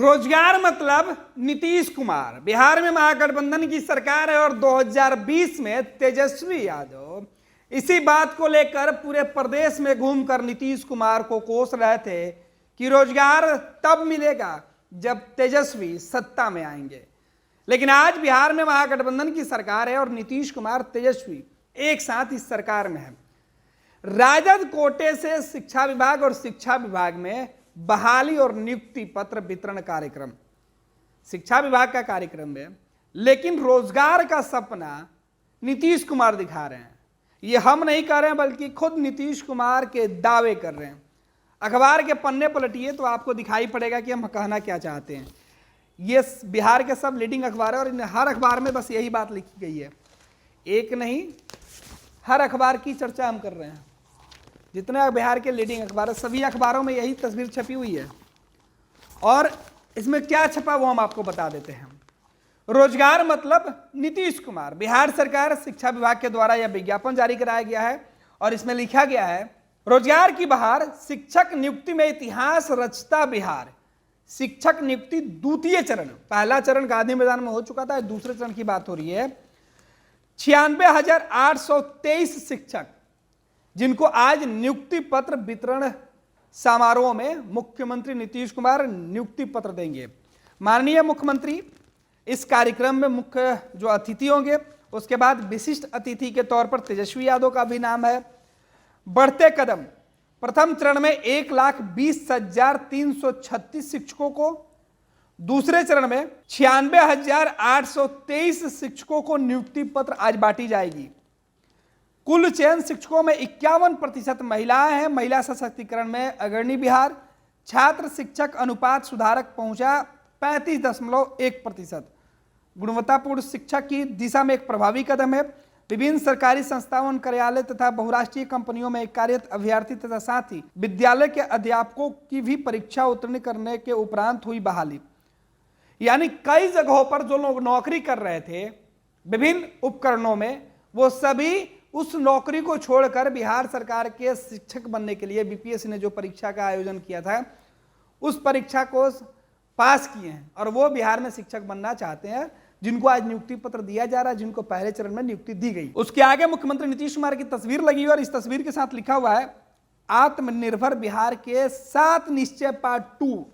रोजगार मतलब नीतीश कुमार। बिहार में महागठबंधन की सरकार है और 2020 में तेजस्वी यादव इसी बात को लेकर पूरे प्रदेश में घूमकर नीतीश कुमार को कोस रहे थे कि रोजगार तब मिलेगा जब तेजस्वी सत्ता में आएंगे। लेकिन आज बिहार में महागठबंधन की सरकार है और नीतीश कुमार तेजस्वी एक साथ इस सरकार में है। राजद कोटे से शिक्षा विभाग और शिक्षा विभाग में बहाली और नियुक्ति पत्र वितरण कार्यक्रम, शिक्षा विभाग का कार्यक्रम है, लेकिन रोजगार का सपना नीतीश कुमार दिखा रहे हैं। ये हम नहीं कर रहे हैं बल्कि खुद नीतीश कुमार के दावे कर रहे हैं। अखबार के पन्ने पलटिए तो आपको दिखाई पड़ेगा कि हम कहना क्या चाहते हैं। ये बिहार के सब लीडिंग अखबार है और इन हर अखबार में बस यही बात लिखी गई है। एक नहीं, हर अखबार की चर्चा हम कर रहे हैं। जितने बिहार के लीडिंग अखबार है सभी अखबारों में यही तस्वीर छपी हुई है और इसमें क्या छपा वो हम आपको बता देते हैं। रोजगार मतलब नीतीश कुमार। बिहार सरकार शिक्षा विभाग के द्वारा यह विज्ञापन जारी कराया गया है और इसमें लिखा गया है, रोजगार की बहार, शिक्षक नियुक्ति में इतिहास रचता बिहार। शिक्षक नियुक्ति द्वितीय चरण, पहला चरण गांधी मैदान में हो चुका था, दूसरे चरण की बात हो रही है। 96,823 शिक्षक जिनको आज नियुक्ति पत्र वितरण समारोह में मुख्यमंत्री नीतीश कुमार नियुक्ति पत्र देंगे। माननीय मुख्यमंत्री इस कार्यक्रम में मुख्य जो अतिथि होंगे, उसके बाद विशिष्ट अतिथि के तौर पर तेजस्वी यादव का भी नाम है। बढ़ते कदम, प्रथम चरण में 1,20,336 शिक्षकों को, दूसरे चरण में 96,823 शिक्षकों को नियुक्ति पत्र आज बांटी जाएगी। कुल चयन शिक्षकों में 51% महिलाएं हैं। महिला सशक्तिकरण में अग्रणी बिहार। छात्र शिक्षक अनुपात सुधारक पहुंचा 35.1%। गुणवत्तापूर्ण शिक्षा की दिशा में एक प्रभावी कदम है। विभिन्न सरकारी संस्थाओं, कार्यालय तथा बहुराष्ट्रीय कंपनियों में कार्यरत अभ्यर्थी तथा साथ ही विद्यालय के अध्यापकों की भी परीक्षा उत्तीर्ण करने के उपरांत हुई बहाली। यानी कई जगहों पर जो लोग नौकरी कर रहे थे विभिन्न उपकरणों में, वो सभी उस नौकरी को छोड़कर बिहार सरकार के शिक्षक बनने के लिए बीपीएससी ने जो परीक्षा का आयोजन किया था उस परीक्षा को पास किए हैं और वो बिहार में शिक्षक बनना चाहते हैं, जिनको आज नियुक्ति पत्र दिया जा रहा है, जिनको पहले चरण में नियुक्ति दी गई। उसके आगे मुख्यमंत्री नीतीश कुमार की तस्वीर लगी और इस तस्वीर के साथ लिखा हुआ है, आत्मनिर्भर बिहार के 7 निश्चय पार्ट 2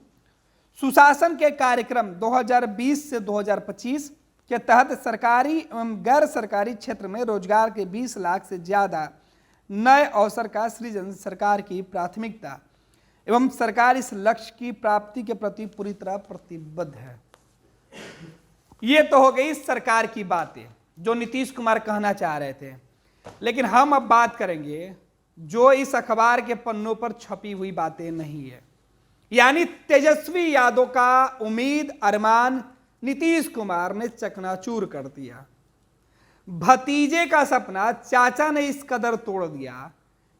सुशासन के कार्यक्रम 2020 से 2025 के तहत सरकारी एवं गैर सरकारी क्षेत्र में रोजगार के 20 लाख से ज्यादा नए अवसर का सृजन सरकार की प्राथमिकता एवं सरकार इस लक्ष्य की प्राप्ति के प्रति पूरी तरह प्रतिबद्ध है। ये तो हो गई सरकार की बातें जो नीतीश कुमार कहना चाह रहे थे, लेकिन हम अब बात करेंगे जो इस अखबार के पन्नों पर छपी हुई बातें नहीं है। यानी तेजस्वी यादव का उम्मीद अरमान नीतीश कुमार ने चकनाचूर कर दिया। भतीजे का सपना चाचा ने इस कदर तोड़ दिया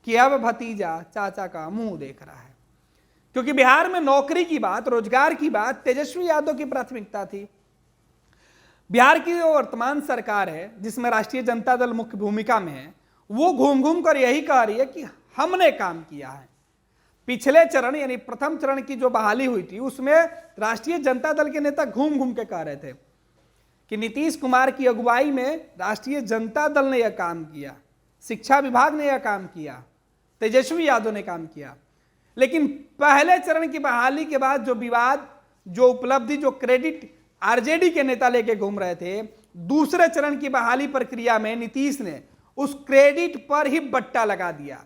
कि अब भतीजा चाचा का मुंह देख रहा है, क्योंकि बिहार में नौकरी की बात, रोजगार की बात तेजस्वी यादव की प्राथमिकता थी। बिहार की जो वर्तमान सरकार है जिसमें राष्ट्रीय जनता दल मुख्य भूमिका में है, वो घूम घूम कर यही कह रही है कि हमने काम किया है। पिछले चरण यानी प्रथम चरण की जो बहाली हुई थी उसमें राष्ट्रीय जनता दल के नेता घूम घूम के कह रहे थे कि नीतीश कुमार की अगुवाई में राष्ट्रीय जनता दल ने यह काम किया, शिक्षा विभाग ने यह काम किया, तेजस्वी यादव ने काम किया। लेकिन पहले चरण की बहाली के बाद जो विवाद, जो उपलब्धि, जो क्रेडिट आरजेडी के नेता लेके घूम रहे थे, दूसरे चरण की बहाली प्रक्रिया में नीतीश ने उस क्रेडिट पर ही बट्टा लगा दिया।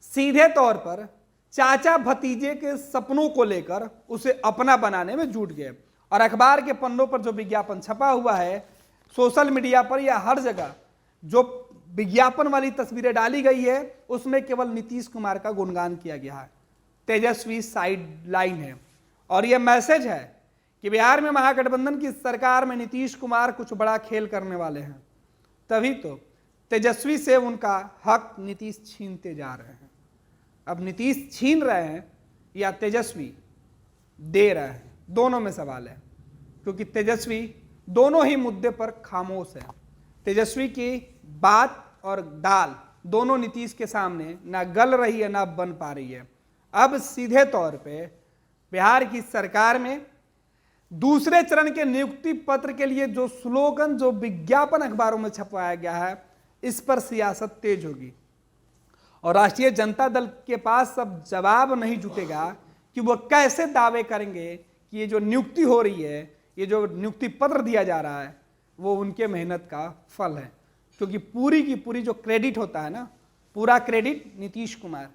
सीधे तौर पर चाचा भतीजे के सपनों को लेकर उसे अपना बनाने में जुट गए और अखबार के पन्नों पर जो विज्ञापन छपा हुआ है, सोशल मीडिया पर या हर जगह जो विज्ञापन वाली तस्वीरें डाली गई है, उसमें केवल नीतीश कुमार का गुणगान किया गया है। तेजस्वी साइड लाइन है और यह मैसेज है कि बिहार में महागठबंधन की सरकार में नीतीश कुमार कुछ बड़ा खेल करने वाले हैं। तभी तो तेजस्वी से उनका हक नीतीश छीनते जा रहे हैं। अब नीतीश छीन रहे हैं या तेजस्वी दे रहे हैं, दोनों में सवाल है, क्योंकि तेजस्वी दोनों ही मुद्दे पर खामोश है। तेजस्वी की बात और दाल दोनों नीतीश के सामने ना गल रही है ना बन पा रही है। अब सीधे तौर पे बिहार की सरकार में दूसरे चरण के नियुक्ति पत्र के लिए जो स्लोगन, जो विज्ञापन अखबारों में छपवाया गया है, इस पर सियासत तेज होगी और राष्ट्रीय जनता दल के पास अब जवाब नहीं जुटेगा कि वो कैसे दावे करेंगे कि ये जो नियुक्ति हो रही है, ये जो नियुक्ति पत्र दिया जा रहा है, वो उनके मेहनत का फल है। क्योंकि पूरी की पूरी जो क्रेडिट होता है ना, पूरा क्रेडिट नीतीश कुमार।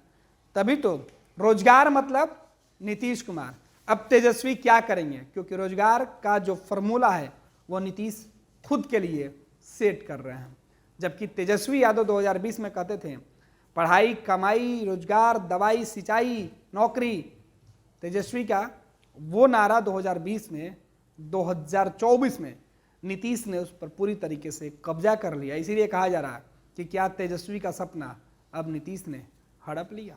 तभी तो रोजगार मतलब नीतीश कुमार। अब तेजस्वी क्या करेंगे, क्योंकि रोजगार का जो फॉर्मूला है वो नीतीश खुद के लिए सेट कर रहे हैं। जबकि तेजस्वी यादव 2020 में कहते थे पढ़ाई, कमाई, रोजगार, दवाई, सिंचाई, नौकरी। तेजस्वी का वो नारा 2020 में, 2024 में नीतीश ने उस पर पूरी तरीके से कब्जा कर लिया। इसीलिए कहा जा रहा है कि क्या तेजस्वी का सपना अब नीतीश ने हड़प लिया।